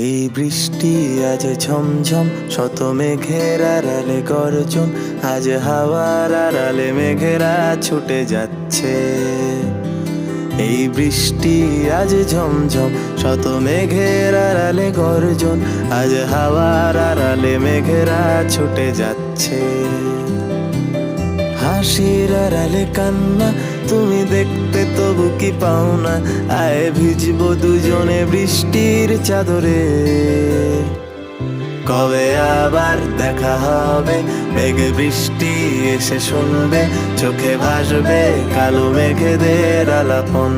এই বৃষ্টি আজ ঝমঝম, শত মেঘের আড়ালে গর্জন, আজ হাওয়ার আড়ালে মেঘেরা ছুটে যাচ্ছে। এই বৃষ্টি আজ ঝমঝম, শত মেঘের আড়ালে গর্জন, আজ হাওয়ার আড়ালে মেঘেরা ছুটে যাচ্ছে। হাসির আড়ালে কান্না তুমি দেখতে তবু কি পাও না, আয় ভিজবো দুজনে বৃষ্টির চাদরে। কবে আবার দেখা হবে, মেঘ বৃষ্টি এসে শুনবে, চোখে ভাসবে কালো মেঘেদের আলাপন।